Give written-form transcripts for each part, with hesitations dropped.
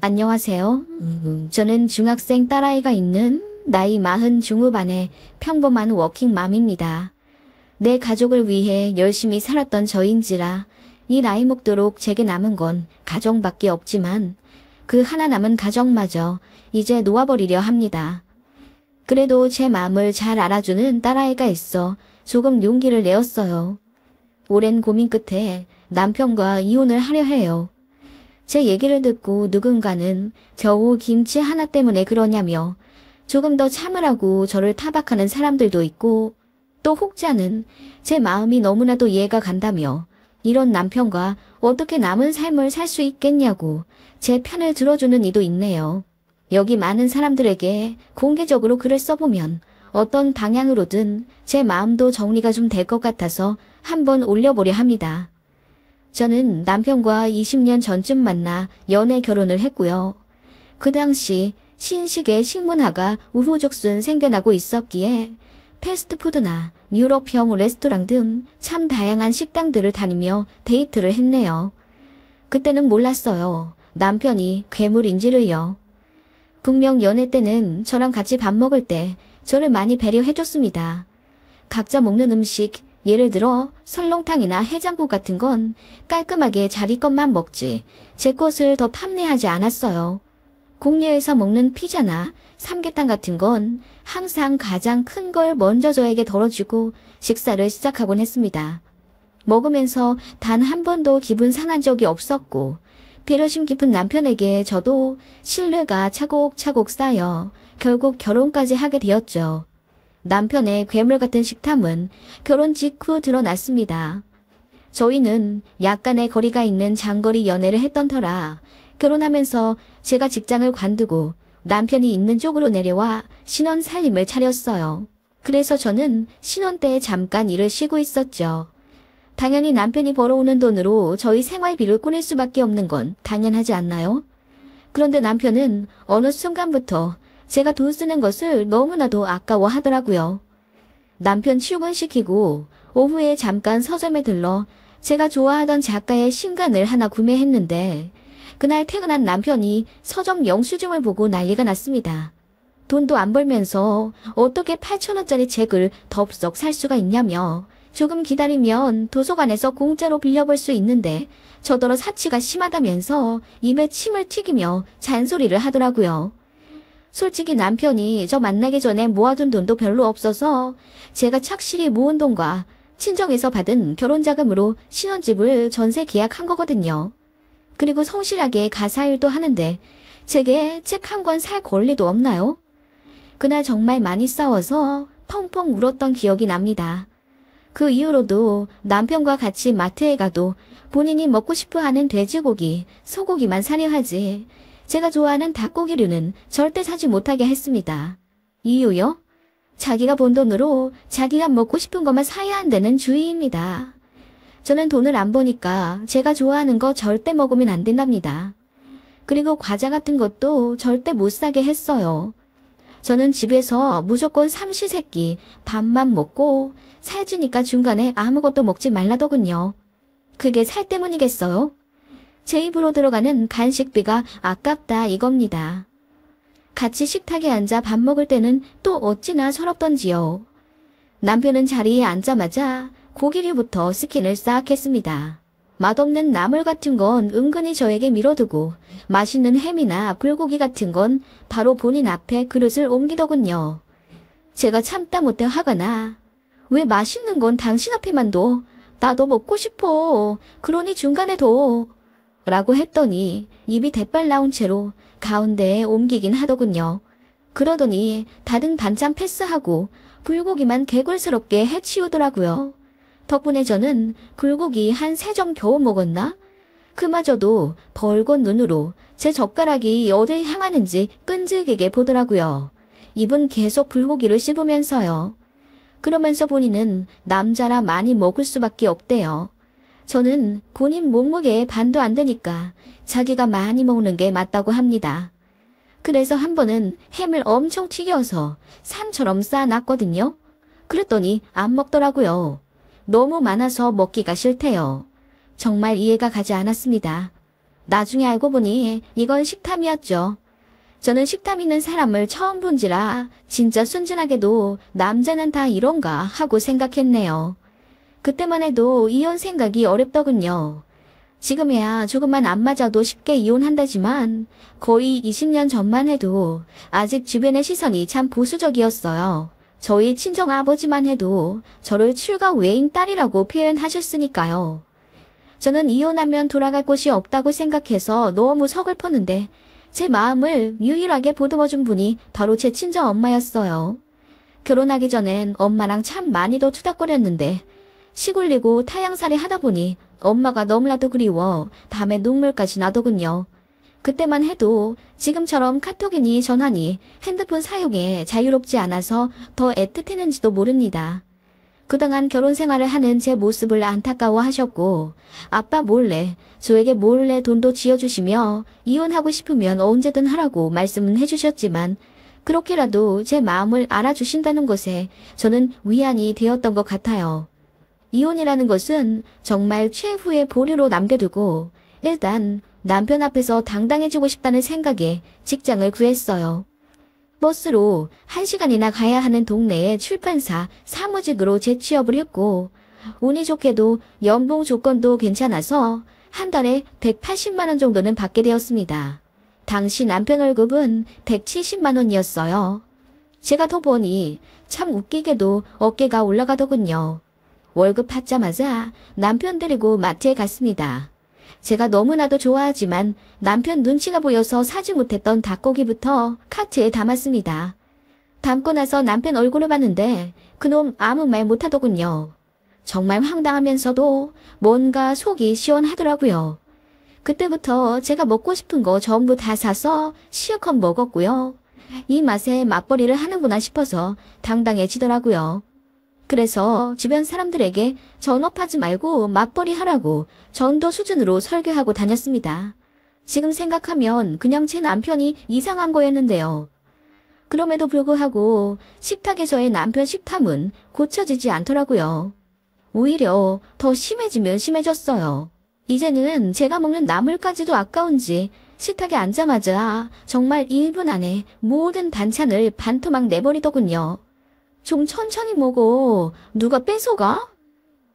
안녕하세요. 저는 중학생 딸아이가 있는 나이 40 중후반의 평범한 워킹맘입니다. 내 가족을 위해 열심히 살았던 저인지라 이 나이 먹도록 제게 남은 건 가정밖에 없지만 그 하나 남은 가정마저 이제 놓아버리려 합니다. 그래도 제 마음을 잘 알아주는 딸아이가 있어 조금 용기를 내었어요. 오랜 고민 끝에 남편과 이혼을 하려 해요. 제 얘기를 듣고 누군가는 겨우 김치 하나 때문에 그러냐며 조금 더 참으라고 저를 타박하는 사람들도 있고, 또 혹자는 제 마음이 너무나도 이해가 간다며 이런 남편과 어떻게 남은 삶을 살 수 있겠냐고 제 편을 들어주는 이도 있네요. 여기 많은 사람들에게 공개적으로 글을 써보면 어떤 방향으로든 제 마음도 정리가 좀 될 것 같아서 한번 올려보려 합니다. 저는 남편과 20년 전쯤 만나 연애 결혼을 했고요. 그 당시 신식의 식문화가 우후죽순 생겨나고 있었기에 패스트푸드나 유럽형 레스토랑 등 참 다양한 식당들을 다니며 데이트를 했네요. 그때는 몰랐어요. 남편이 괴물인지를요. 분명 연애 때는 저랑 같이 밥 먹을 때 저를 많이 배려해줬습니다. 각자 먹는 음식, 예를 들어 설렁탕이나 해장국 같은 건 깔끔하게 자기 것만 먹지 제 것을 더 탐내하지 않았어요. 공례에서 먹는 피자나 삼계탕 같은 건 항상 가장 큰 걸 먼저 저에게 덜어주고 식사를 시작하곤 했습니다. 먹으면서 단 한 번도 기분 상한 적이 없었고 배려심 깊은 남편에게 저도 신뢰가 차곡차곡 쌓여 결국 결혼까지 하게 되었죠. 남편의 괴물 같은 식탐은 결혼 직후 드러났습니다. 저희는 약간의 거리가 있는 장거리 연애를 했던 터라 결혼하면서 제가 직장을 관두고 남편이 있는 쪽으로 내려와 신혼 살림을 차렸어요. 그래서 저는 신혼 때 잠깐 일을 쉬고 있었죠. 당연히 남편이 벌어오는 돈으로 저희 생활비를 꾸릴 수밖에 없는 건 당연하지 않나요? 그런데 남편은 어느 순간부터 제가 돈 쓰는 것을 너무나도 아까워하더라고요. 남편 출근시키고 오후에 잠깐 서점에 들러 제가 좋아하던 작가의 신간을 하나 구매했는데 그날 퇴근한 남편이 서점 영수증을 보고 난리가 났습니다. 돈도 안 벌면서 어떻게 8,000원짜리 책을 덥석 살 수가 있냐며 조금 기다리면 도서관에서 공짜로 빌려볼 수 있는데 저더러 사치가 심하다면서 입에 침을 튀기며 잔소리를 하더라고요. 솔직히 남편이 저 만나기 전에 모아둔 돈도 별로 없어서 제가 착실히 모은 돈과 친정에서 받은 결혼자금으로 신혼집을 전세 계약한 거거든요. 그리고 성실하게 가사일도 하는데 제게 책 한 권 살 권리도 없나요? 그날 정말 많이 싸워서 펑펑 울었던 기억이 납니다. 그 이후로도 남편과 같이 마트에 가도 본인이 먹고 싶어하는 돼지고기, 소고기만 사려 하지 제가 좋아하는 닭고기류는 절대 사지 못하게 했습니다. 이유요? 자기가 번 돈으로 자기가 먹고 싶은 것만 사야 한다는 주의입니다. 저는 돈을 안 버니까 제가 좋아하는 거 절대 먹으면 안 된답니다. 그리고 과자 같은 것도 절대 못 사게 했어요. 저는 집에서 무조건 삼시세끼 밥만 먹고 살찌니까 중간에 아무것도 먹지 말라더군요. 그게 살 때문이겠어요? 제 입으로 들어가는 간식비가 아깝다 이겁니다. 같이 식탁에 앉아 밥 먹을 때는 또 어찌나 서럽던지요. 남편은 자리에 앉자마자 고기류부터 스킨을 싹 했습니다. 맛없는 나물 같은 건 은근히 저에게 밀어두고 맛있는 햄이나 불고기 같은 건 바로 본인 앞에 그릇을 옮기더군요. 제가 참다 못해 화가 나. 왜 맛있는 건 당신 앞에만 둬? 나도 먹고 싶어. 그러니 중간에 둬. 라고 했더니 입이 대빨 나온 채로 가운데에 옮기긴 하더군요. 그러더니 다른 반찬 패스하고 불고기만 개굴스럽게 해치우더라고요. 덕분에 저는 불고기 한 3점 겨우 먹었나? 그마저도 벌건 눈으로 제 젓가락이 어딜 향하는지 끈질기게 보더라고요. 입은 계속 불고기를 씹으면서요. 그러면서 본인은 남자라 많이 먹을 수밖에 없대요. 저는 본인 몸무게의 반도 안 되니까 자기가 많이 먹는 게 맞다고 합니다. 그래서 한 번은 햄을 엄청 튀겨서 산처럼 쌓아놨거든요. 그랬더니 안 먹더라고요. 너무 많아서 먹기가 싫대요. 정말 이해가 가지 않았습니다. 나중에 알고 보니 이건 식탐이었죠. 저는 식탐 있는 사람을 처음 본지라 진짜 순진하게도 남자는 다 이런가 하고 생각했네요. 그때만 해도 이혼 생각이 어렵더군요. 지금이야 조금만 안 맞아도 쉽게 이혼한다지만 거의 20년 전만 해도 아직 주변의 시선이 참 보수적이었어요. 저희 친정 아버지만 해도 저를 출가 외인 딸이라고 표현하셨으니까요. 저는 이혼하면 돌아갈 곳이 없다고 생각해서 너무 서글펐는데 제 마음을 유일하게 보듬어준 분이 바로 제 친정 엄마였어요. 결혼하기 전엔 엄마랑 참 많이도 투닥거렸는데 시골리고 타향살이 하다 보니 엄마가 너무나도 그리워 밤에 눈물까지 나더군요. 그때만 해도 지금처럼 카톡이니 전화니 핸드폰 사용에 자유롭지 않아서 더 애틋했는지도 모릅니다. 그동안 결혼 생활을 하는 제 모습을 안타까워하셨고 아빠 몰래 저에게 몰래 돈도 쥐어주시며 이혼하고 싶으면 언제든 하라고 말씀은 해주셨지만 그렇게라도 제 마음을 알아주신다는 것에 저는 위안이 되었던 것 같아요. 이혼이라는 것은 정말 최후의 보류로 남겨두고 일단 남편 앞에서 당당해지고 싶다는 생각에 직장을 구했어요. 버스로 1시간이나 가야 하는 동네의 출판사 사무직으로 재취업을 했고 운이 좋게도 연봉 조건도 괜찮아서 한 달에 180만 원 정도는 받게 되었습니다. 당시 남편 월급은 170만 원이었어요. 제가 더 보니 참 웃기게도 어깨가 올라가더군요. 월급 받자마자 남편 데리고 마트에 갔습니다. 제가 너무나도 좋아하지만 남편 눈치가 보여서 사지 못했던 닭고기부터 카트에 담았습니다. 담고 나서 남편 얼굴을 봤는데 그놈 아무 말 못하더군요. 정말 황당하면서도 뭔가 속이 시원하더라고요. 그때부터 제가 먹고 싶은 거 전부 다 사서 실컷 먹었고요. 이 맛에 맞벌이를 하는구나 싶어서 당당해지더라고요. 그래서 주변 사람들에게 전업하지 말고 맞벌이 하라고 전도 수준으로 설교하고 다녔습니다. 지금 생각하면 그냥 제 남편이 이상한 거였는데요. 그럼에도 불구하고 식탁에서의 남편 식탐은 고쳐지지 않더라고요. 오히려 더 심해지면 심해졌어요. 이제는 제가 먹는 나물까지도 아까운지 식탁에 앉자마자 정말 1분 안에 모든 반찬을 반토막 내버리더군요. 좀 천천히 먹어. 누가 뺏어가?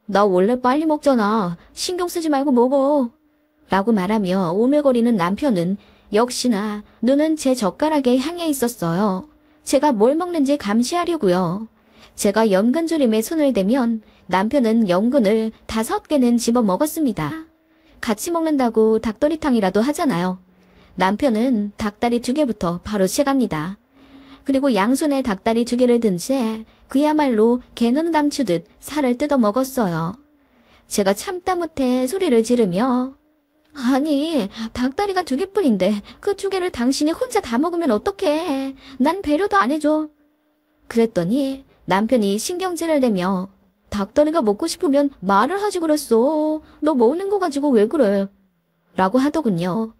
나 원래 빨리 먹잖아. 신경 쓰지 말고 먹어. 라고 말하며 오물거리는 남편은 역시나 눈은 제 젓가락에 향해 있었어요. 제가 뭘 먹는지 감시하려고요. 제가 연근조림에 손을 대면 남편은 연근을 5개는 집어 먹었습니다. 같이 먹는다고 닭도리탕이라도 하잖아요. 남편은 닭다리 2개부터 바로 시작합니다. 그리고 양손에 닭다리 2개를 든 채 그야말로 개는 감추듯 살을 뜯어 먹었어요. 제가 참다 못해 소리를 지르며 아니 닭다리가 2개뿐인데 그 2개를 당신이 혼자 다 먹으면 어떡해. 난 배려도 안 해줘. 그랬더니 남편이 신경질을 내며 닭다리가 먹고 싶으면 말을 하지 그랬어. 너 먹는 거 가지고 왜 그래? 라고 하더군요.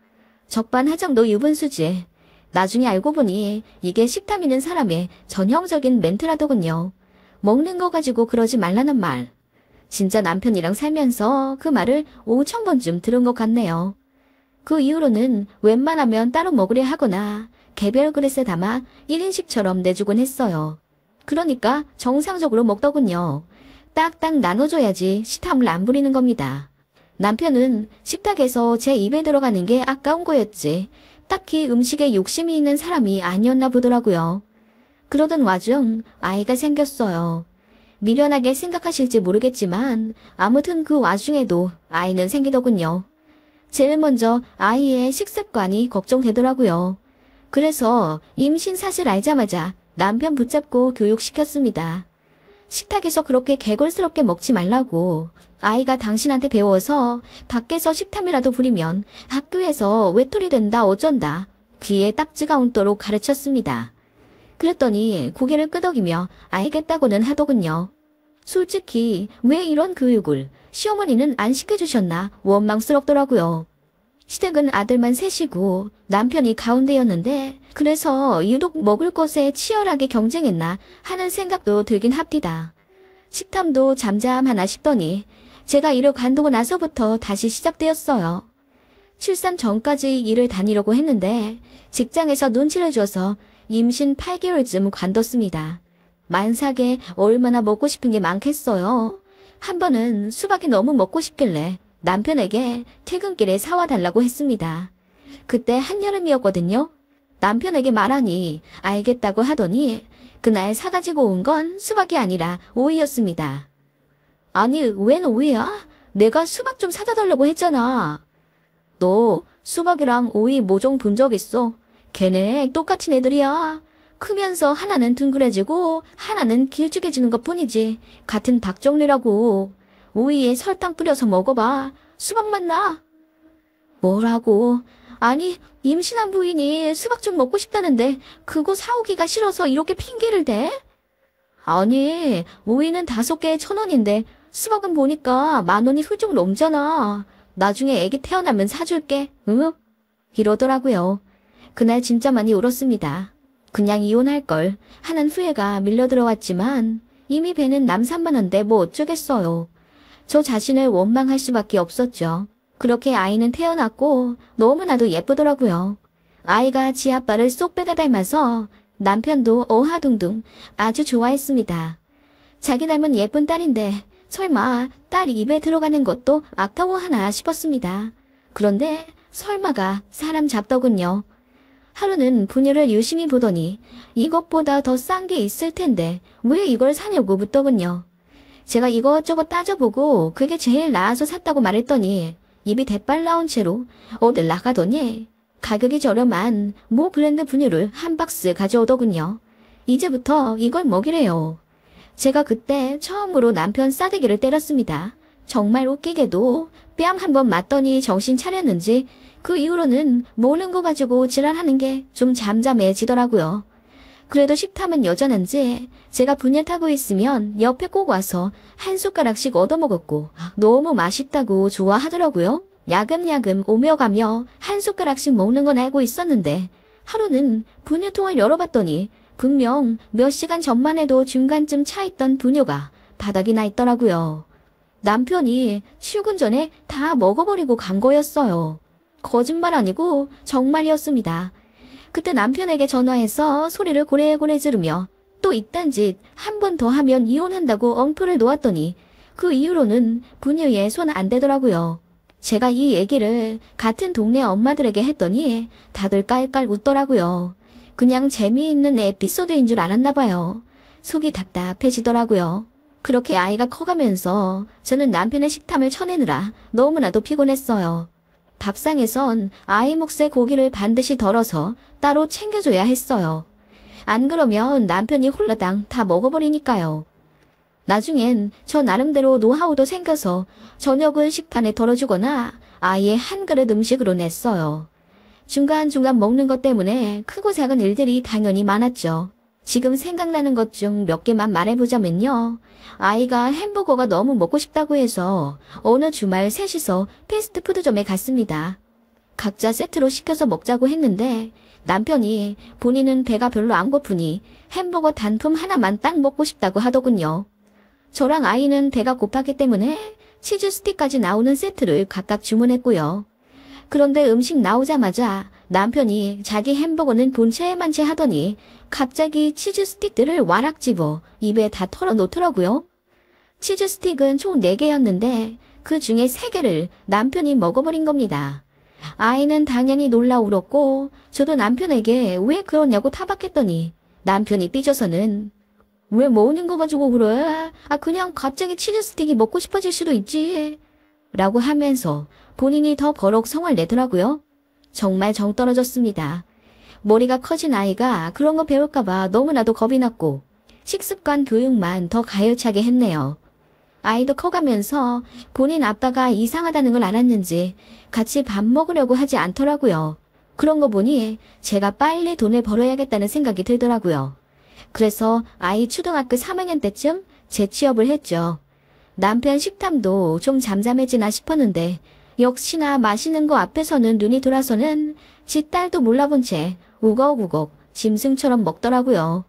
적반하장도 유분수지. 나중에 알고 보니 이게 식탐 있는 사람의 전형적인 멘트라더군요. 먹는 거 가지고 그러지 말라는 말. 진짜 남편이랑 살면서 그 말을 5,000번쯤 들은 것 같네요. 그 이후로는 웬만하면 따로 먹으려 하거나 개별 그릇에 담아 1인식처럼 내주곤 했어요. 그러니까 정상적으로 먹더군요. 딱딱 나눠줘야지 식탐을 안 부리는 겁니다. 남편은 식탁에서 제 입에 들어가는 게 아까운 거였지 딱히 음식에 욕심이 있는 사람이 아니었나 보더라고요. 그러던 와중 아이가 생겼어요. 미련하게 생각하실지 모르겠지만 아무튼 그 와중에도 아이는 생기더군요. 제일 먼저 아이의 식습관이 걱정되더라고요. 그래서 임신 사실 알자마자 남편 붙잡고 교육시켰습니다. 식탁에서 그렇게 개걸스럽게 먹지 말라고. 아이가 당신한테 배워서 밖에서 식탐이라도 부리면 학교에서 외톨이 된다 어쩐다. 귀에 딱지가 얹도록 가르쳤습니다. 그랬더니 고개를 끄덕이며 알겠다고는 하더군요. 솔직히 왜 이런 교육을 시어머니는 안 시켜주셨나 원망스럽더라고요. 시댁은 아들만 셋이고 남편이 가운데였는데 그래서 유독 먹을 것에 치열하게 경쟁했나 하는 생각도 들긴 합디다. 식탐도 잠잠하나 싶더니 제가 이를 관두고 나서부터 다시 시작되었어요. 출산 전까지 일을 다니려고 했는데 직장에서 눈치를 줘서 임신 8개월쯤 관뒀습니다. 만삭에 얼마나 먹고 싶은 게 많겠어요. 한 번은 수박이 너무 먹고 싶길래 남편에게 퇴근길에 사와 달라고 했습니다. 그때 한여름이었거든요. 남편에게 말하니 알겠다고 하더니 그날 사가지고 온 건 수박이 아니라 오이였습니다. 아니, 웬 오이야? 내가 수박 좀 사다 달라고 했잖아. 너 수박이랑 오이 모종 본 적 있어? 걔네 똑같은 애들이야. 크면서 하나는 둥그레지고 하나는 길쭉해지는 것뿐이지. 같은 박종류라고. 오이에 설탕 뿌려서 먹어봐. 수박 맛 나. 뭐라고? 아니, 임신한 부인이 수박 좀 먹고 싶다는데 그거 사오기가 싫어서 이렇게 핑계를 대? 아니, 오이는 5개에 1,000원인데 수박은 보니까 10,000원이 훌쩍 넘잖아. 나중에 애기 태어나면 사줄게. 응? 이러더라고요. 그날 진짜 많이 울었습니다. 그냥 이혼할걸 하는 후회가 밀려 들어왔지만 이미 배는 남산만한데 뭐 어쩌겠어요. 저 자신을 원망할 수밖에 없었죠. 그렇게 아이는 태어났고 너무나도 예쁘더라고요. 아이가 지 아빠를 쏙 빼다 닮아서 남편도 어하둥둥 아주 좋아했습니다. 자기 닮은 예쁜 딸인데 설마 딸 입에 들어가는 것도 아까워하나 싶었습니다. 그런데 설마가 사람 잡더군요. 하루는 분유를 유심히 보더니 이것보다 더 싼 게 있을 텐데 왜 이걸 사냐고 묻더군요. 제가 이것저것 따져보고 그게 제일 나아서 샀다고 말했더니 입이 대빨 나온 채로 어딜 나가더니 가격이 저렴한 모 브랜드 분유를 한 박스 가져오더군요. 이제부터 이걸 먹이래요. 제가 그때 처음으로 남편 싸대기를 때렸습니다. 정말 웃기게도 뺨 한 번 맞더니 정신 차렸는지 그 이후로는 모르는 거 가지고 지랄하는 게 좀 잠잠해지더라고요. 그래도 식탐은 여전한지 제가 분유 타고 있으면 옆에 꼭 와서 한 숟가락씩 얻어먹었고 너무 맛있다고 좋아하더라고요. 야금야금 오며 가며 한 숟가락씩 먹는 건 알고 있었는데 하루는 분유통을 열어봤더니 분명 몇 시간 전만 해도 중간쯤 차있던 분유가 바닥이 나 있더라고요. 남편이 출근 전에 다 먹어버리고 간 거였어요. 거짓말 아니고 정말이었습니다. 그때 남편에게 전화해서 소리를 고래고래 지르며 또 이딴 짓 한 번 더 하면 이혼한다고 엉터를 놓았더니 그 이후로는 분유에 손 안 대더라고요. 제가 이 얘기를 같은 동네 엄마들에게 했더니 다들 깔깔 웃더라고요. 그냥 재미있는 에피소드인 줄 알았나 봐요. 속이 답답해지더라고요. 그렇게 아이가 커가면서 저는 남편의 식탐을 쳐내느라 너무나도 피곤했어요. 밥상에선 아이 몫의 고기를 반드시 덜어서 따로 챙겨줘야 했어요. 안 그러면 남편이 홀라당 다 먹어버리니까요. 나중엔 저 나름대로 노하우도 생겨서 저녁은 식판에 덜어주거나 아예 한 그릇 음식으로 냈어요. 중간중간 먹는 것 때문에 크고 작은 일들이 당연히 많았죠. 지금 생각나는 것 중 몇 개만 말해보자면요. 아이가 햄버거가 너무 먹고 싶다고 해서 어느 주말 셋이서 패스트푸드점에 갔습니다. 각자 세트로 시켜서 먹자고 했는데 남편이 본인은 배가 별로 안 고프니 햄버거 단품 하나만 딱 먹고 싶다고 하더군요. 저랑 아이는 배가 고팠기 때문에 치즈 스틱까지 나오는 세트를 각각 주문했고요. 그런데 음식 나오자마자 남편이 자기 햄버거는 본체에만 채 하더니 갑자기 치즈 스틱들을 와락 집어 입에 다 털어놓더라고요. 치즈 스틱은 총 4개였는데 그 중에 3개를 남편이 먹어버린 겁니다. 아이는 당연히 놀라 울었고 저도 남편에게 왜 그러냐고 타박했더니 남편이 삐져서는 왜 먹는 거 가지고 그래? 그냥 갑자기 치즈 스틱이 먹고 싶어질 수도 있지. 라고 하면서 본인이 더 버럭 성을 내더라고요. 정말 정 떨어졌습니다. 머리가 커진 아이가 그런 거 배울까봐 너무나도 겁이 났고 식습관 교육만 더 가열차게 했네요. 아이도 커가면서 본인 아빠가 이상하다는 걸 알았는지 같이 밥 먹으려고 하지 않더라고요. 그런 거 보니 제가 빨리 돈을 벌어야겠다는 생각이 들더라고요. 그래서 아이 초등학교 3학년 때쯤 재취업을 했죠. 남편 식탐도 좀 잠잠해지나 싶었는데 역시나 맛있는 거 앞에서는 눈이 돌아서는 지 딸도 몰라본 채 우걱우걱 짐승처럼 먹더라고요.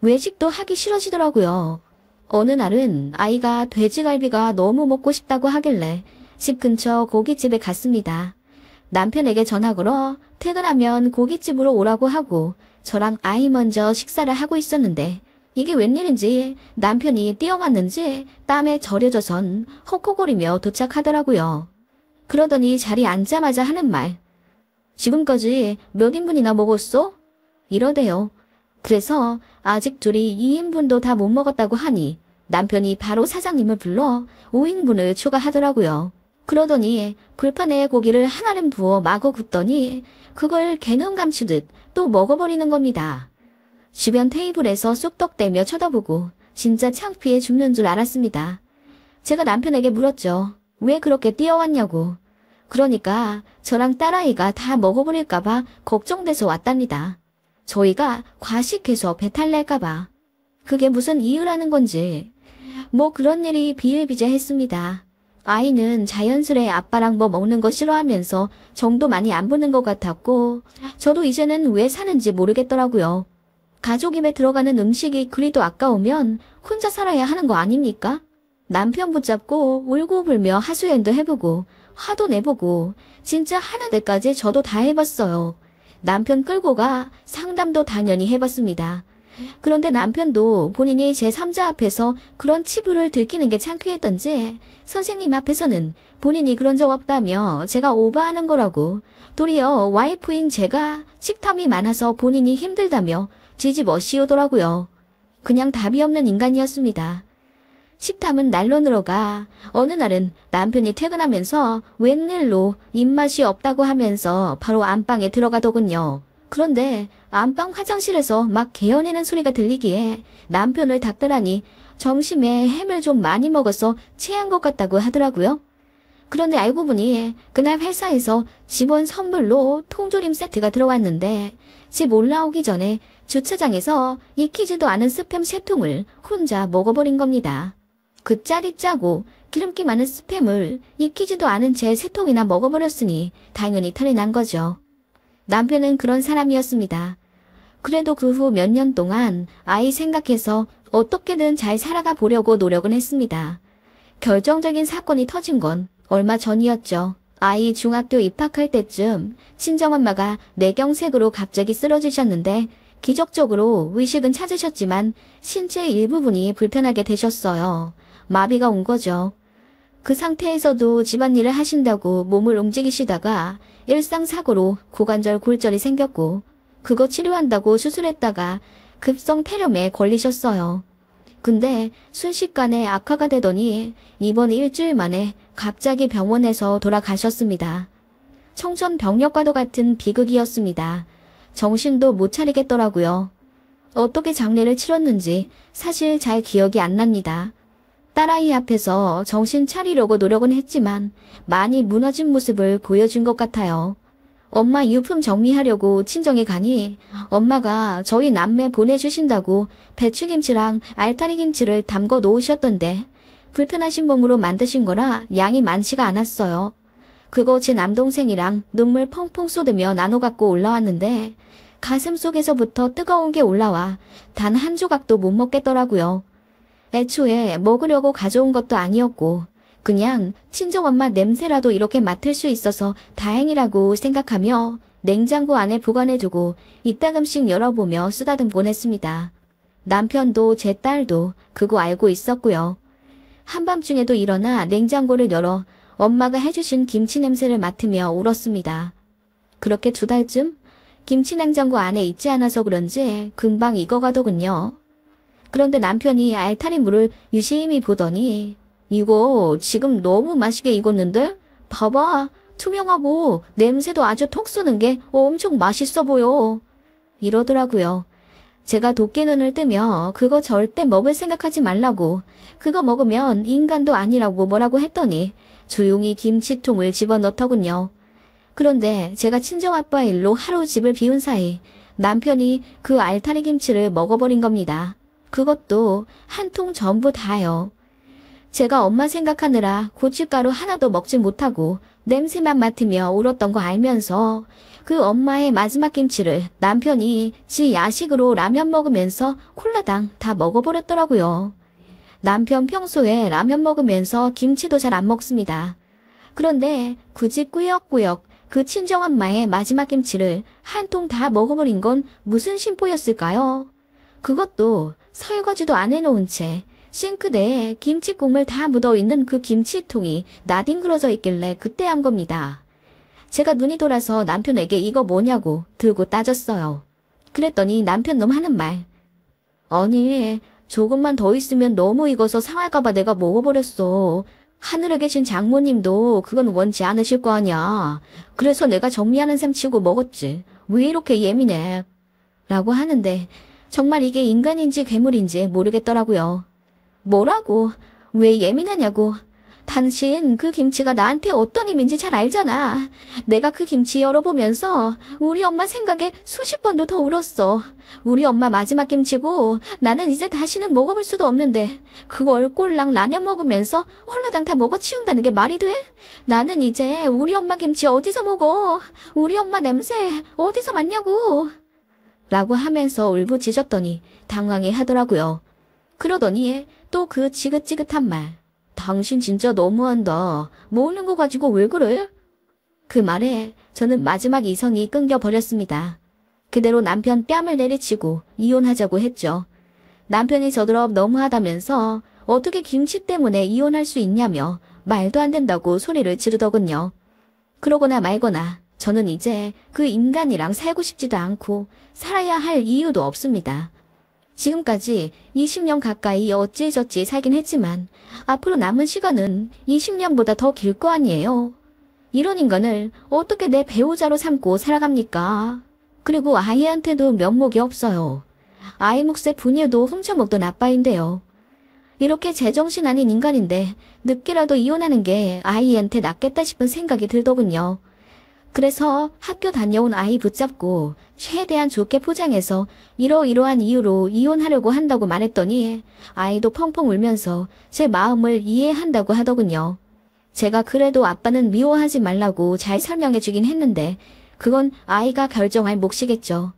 외식도 하기 싫어지더라고요. 어느 날은 아이가 돼지갈비가 너무 먹고 싶다고 하길래 집 근처 고깃집에 갔습니다. 남편에게 전화 걸어 퇴근하면 고깃집으로 오라고 하고 저랑 아이 먼저 식사를 하고 있었는데 이게 웬일인지 남편이 뛰어왔는지 땀에 절여져선 헉헉거리며 도착하더라고요. 그러더니 자리에 앉자마자 하는 말. 지금까지 몇 인분이나 먹었어? 이러대요. 그래서 아직 둘이 2인분도 다 못 먹었다고 하니 남편이 바로 사장님을 불러 5인분을 추가하더라고요. 그러더니 불판에 고기를 한알음 부어 마구 굽더니 그걸 개눈 감추듯 또 먹어버리는 겁니다. 주변 테이블에서 쑥덕대며 쳐다보고 진짜 창피해 죽는 줄 알았습니다. 제가 남편에게 물었죠. 왜 그렇게 뛰어왔냐고. 그러니까 저랑 딸아이가 다 먹어버릴까봐 걱정돼서 왔답니다. 저희가 과식해서 배탈 낼까봐. 그게 무슨 이유라는 건지. 뭐 그런 일이 비일비재했습니다. 아이는 자연스레 아빠랑 뭐 먹는 거 싫어하면서 정도 많이 안 보는 것 같았고 저도 이제는 왜 사는지 모르겠더라고요. 가족 입에 들어가는 음식이 그리도 아까우면 혼자 살아야 하는 거 아닙니까? 남편 붙잡고 울고불며 하소연도 해보고 화도 내보고 진짜 하는 데까지 저도 다 해봤어요. 남편 끌고 가 상담도 당연히 해봤습니다. 그런데 남편도 본인이 제3자 앞에서 그런 치부를 들키는 게 창피했던지 선생님 앞에서는 본인이 그런 적 없다며 제가 오버하는 거라고 도리어 와이프인 제가 식탐이 많아서 본인이 힘들다며 뒤집어 씌우더라고요. 그냥 답이 없는 인간이었습니다. 식탐은 날로 늘어가 어느 날은 남편이 퇴근하면서 웬일로 입맛이 없다고 하면서 바로 안방에 들어가더군요. 그런데 안방 화장실에서 막 개어내는 소리가 들리기에 남편을 닦더라니 점심에 햄을 좀 많이 먹어서 체한 것 같다고 하더라고요. 그런데 알고 보니 그날 회사에서 직원 선물로 통조림 세트가 들어왔는데 집 올라오기 전에 주차장에서 익히지도 않은 스팸 3통을 혼자 먹어버린 겁니다. 그 짤이 짜고 기름기 많은 스팸을 익히지도 않은 채 3통이나 먹어버렸으니 당연히 탈이 난 거죠. 남편은 그런 사람이었습니다. 그래도 그 후 몇 년 동안 아이 생각해서 어떻게든 잘 살아가 보려고 노력은 했습니다. 결정적인 사건이 터진 건 얼마 전이었죠. 아이 중학교 입학할 때쯤 친정엄마가 뇌경색으로 갑자기 쓰러지셨는데 기적적으로 의식은 찾으셨지만 신체 일부분이 불편하게 되셨어요. 마비가 온 거죠. 그 상태에서도 집안일을 하신다고 몸을 움직이시다가 일상사고로 고관절 골절이 생겼고 그거 치료한다고 수술했다가 급성 폐렴에 걸리셨어요. 근데 순식간에 악화가 되더니 이번 일주일 만에 갑자기 병원에서 돌아가셨습니다. 청천벽력과도 같은 비극이었습니다. 정신도 못 차리겠더라고요. 어떻게 장례를 치렀는지 사실 잘 기억이 안 납니다. 딸아이 앞에서 정신 차리려고 노력은 했지만 많이 무너진 모습을 보여준 것 같아요. 엄마 유품 정리하려고 친정에 가니 엄마가 저희 남매 보내주신다고 배추김치랑 알타리김치를 담궈 놓으셨던데 불편하신 몸으로 만드신 거라 양이 많지가 않았어요. 그거 제 남동생이랑 눈물 펑펑 쏟으며 나눠 갖고 올라왔는데 가슴 속에서부터 뜨거운 게 올라와 단 한 조각도 못 먹겠더라고요. 애초에 먹으려고 가져온 것도 아니었고 그냥 친정엄마 냄새라도 이렇게 맡을 수 있어서 다행이라고 생각하며 냉장고 안에 보관해두고 이따금씩 열어보며 쓰다듬곤 했습니다. 남편도 제 딸도 그거 알고 있었고요. 한밤중에도 일어나 냉장고를 열어 엄마가 해주신 김치 냄새를 맡으며 울었습니다. 그렇게 2달쯤 김치 냉장고 안에 있지 않아서 그런지 금방 익어가더군요. 그런데 남편이 알타리 물을 유심히 보더니 이거 지금 너무 맛있게 익었는데? 봐봐, 투명하고 냄새도 아주 톡 쏘는 게 엄청 맛있어 보여. 이러더라고요. 제가 도깨눈을 뜨며 그거 절대 먹을 생각하지 말라고, 그거 먹으면 인간도 아니라고 뭐라고 했더니 조용히 김치통을 집어넣더군요. 그런데 제가 친정아빠 일로 하루 집을 비운 사이 남편이 그 알타리 김치를 먹어버린 겁니다. 그것도 한 통 전부 다요. 제가 엄마 생각하느라 고춧가루 하나도 먹지 못하고 냄새만 맡으며 울었던 거 알면서 그 엄마의 마지막 김치를 남편이 지 야식으로 라면 먹으면서 콜라당 다 먹어버렸더라고요. 남편 평소에 라면 먹으면서 김치도 잘 안 먹습니다. 그런데 굳이 꾸역꾸역 그 친정엄마의 마지막 김치를 한 통 다 먹어버린 건 무슨 심보였을까요? 그것도 설거지도 안 해놓은 채 싱크대에 김치 국물 다 묻어있는 그 김치통이 나뒹굴어져 있길래 그때 한 겁니다. 제가 눈이 돌아서 남편에게 이거 뭐냐고 들고 따졌어요. 그랬더니 남편 놈 하는 말. 아니, 조금만 더 있으면 너무 익어서 상할까봐 내가 먹어버렸어. 하늘에 계신 장모님도 그건 원치 않으실 거 아니야. 그래서 내가 정리하는 셈 치고 먹었지. 왜 이렇게 예민해? 라고 하는데 정말 이게 인간인지 괴물인지 모르겠더라고요. 뭐라고? 왜 예민하냐고? 당신 그 김치가 나한테 어떤 의미인지 잘 알잖아. 내가 그 김치 열어보면서 우리 엄마 생각에 수십 번도 더 울었어. 우리 엄마 마지막 김치고 나는 이제 다시는 먹어볼 수도 없는데 그걸 꼴랑 라면 먹으면서 홀라당 다 먹어치운다는 게 말이 돼? 나는 이제 우리 엄마 김치 어디서 먹어? 우리 엄마 냄새 어디서 맡냐고? 라고 하면서 울부짖었더니 당황해 하더라고요. 그러더니 또 그 지긋지긋한 말. 당신 진짜 너무한다. 먹는 거 가지고 왜 그래? 그 말에 저는 마지막 이성이 끊겨버렸습니다. 그대로 남편 뺨을 내리치고 이혼하자고 했죠. 남편이 저더러 너무하다면서 어떻게 김치 때문에 이혼할 수 있냐며 말도 안 된다고 소리를 지르더군요. 그러거나 말거나 저는 이제 그 인간이랑 살고 싶지도 않고 살아야 할 이유도 없습니다. 지금까지 20년 가까이 어찌저찌 살긴 했지만 앞으로 남은 시간은 20년보다 더 길 거 아니에요. 이런 인간을 어떻게 내 배우자로 삼고 살아갑니까? 그리고 아이한테도 면목이 없어요. 아이 몫의 분유도 훔쳐먹던 아빠인데요. 이렇게 제정신 아닌 인간인데 늦게라도 이혼하는 게 아이한테 낫겠다 싶은 생각이 들더군요. 그래서 학교 다녀온 아이 붙잡고 최대한 좋게 포장해서 이러이러한 이유로 이혼하려고 한다고 말했더니 아이도 펑펑 울면서 제 마음을 이해한다고 하더군요. 제가 그래도 아빠는 미워하지 말라고 잘 설명해 주긴 했는데 그건 아이가 결정할 몫이겠죠.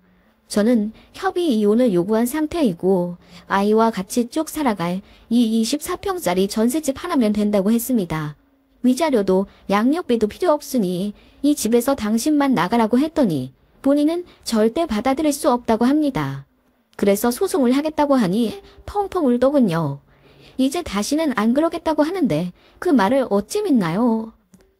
저는 협의 이혼을 요구한 상태이고 아이와 같이 쭉 살아갈 이 24평짜리 전셋집 하나면 된다고 했습니다. 위자료도 양육비도 필요 없으니 이 집에서 당신만 나가라고 했더니 본인은 절대 받아들일 수 없다고 합니다. 그래서 소송을 하겠다고 하니 펑펑 울더군요. 이제 다시는 안 그러겠다고 하는데 그 말을 어찌 믿나요?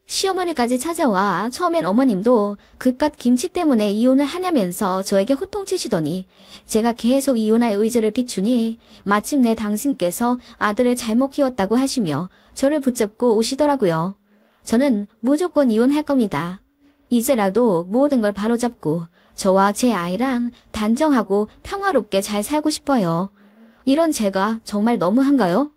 시어머니까지 찾아와 처음엔 어머님도 그깟 김치 때문에 이혼을 하냐면서 저에게 호통치시더니 제가 계속 이혼할 의지를 비추니 마침내 당신께서 아들을 잘못 키웠다고 하시며 저를 붙잡고 오시더라고요. 저는 무조건 이혼할 겁니다. 이제라도 모든 걸 바로잡고 저와 제 아이랑 단정하고 평화롭게 잘 살고 싶어요. 이런 제가 정말 너무한가요?